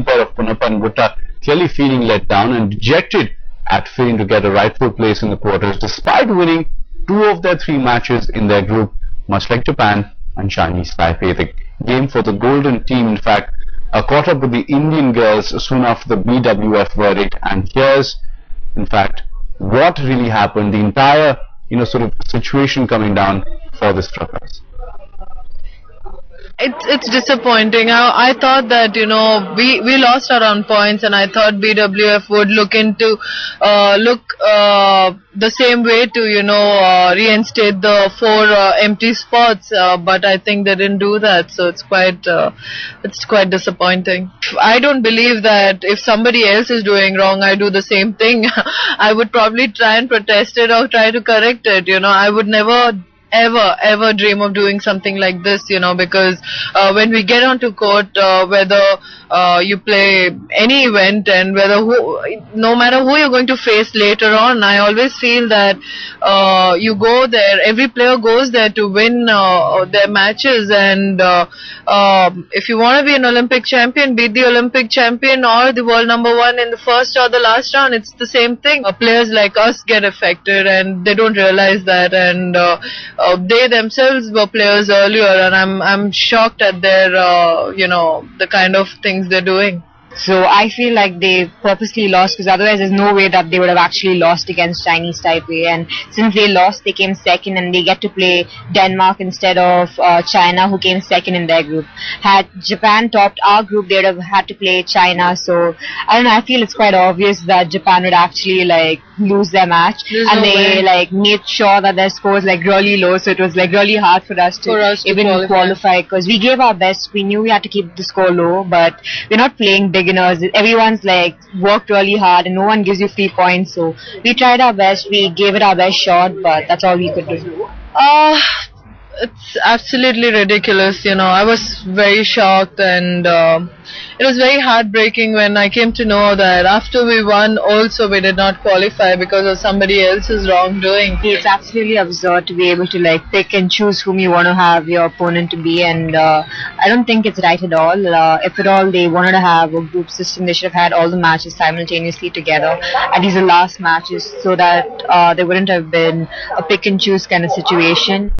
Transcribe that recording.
pair of Punappa and Bhutta clearly feeling let down and dejected at failing to get a rightful place in the quarters despite winning 2 of their 3 matches in their group, much like Japan and Chinese Taipei. The game for the golden team, in fact, caught up with the Indian girls soon after the BWF verdict, and here's, in fact, what really happened, the entire, sort of situation coming down for this truckers. It's disappointing. I thought that we lost around points, and I thought BWF would look the same way to reinstate the 4 empty spots, but I think they didn't do that. So it's quite disappointing. I don't believe that if somebody else is doing wrong, I do the same thing. I would probably try and protest it or try to correct it. I would never ever dream of doing something like this, because when we get onto court, whether you play any event and no matter who you're going to face later on, I always feel that you go there, every player goes there to win their matches, and if you want to be an Olympic champion, beat the Olympic champion or the world #1 in the first or the last round. It's the same thing. Players like us get affected and they don't realize that, and they themselves were players earlier, and I'm shocked at their the kind of things they're doing. So I feel like they purposely lost, because otherwise there's no way that they would have actually lost against Chinese Taipei. And since they lost, they came second, and they get to play Denmark instead of China, who came second in their group. Had Japan topped our group, they would have had to play China. So I don't know, I feel it's quite obvious that Japan would actually lose their match. They made sure that their score was really low, so it was really hard for us to even qualify, because we gave our best. We knew we had to keep the score low, but we're not playing beginners. Everyone's worked really hard, and no one gives you free points. So we tried our best, we gave it our best shot, but that's all we could do. It's absolutely ridiculous. I was very shocked, and it was very heartbreaking when I came to know that after we won also we did not qualify because of somebody else's wrongdoing. It's absolutely absurd to be able to pick and choose whom you want to have your opponent to be, and I don't think it's right at all. If at all they wanted to have a group system, they should have had all the matches simultaneously together, and these are last matches, so that there wouldn't have been a pick and choose kind of situation.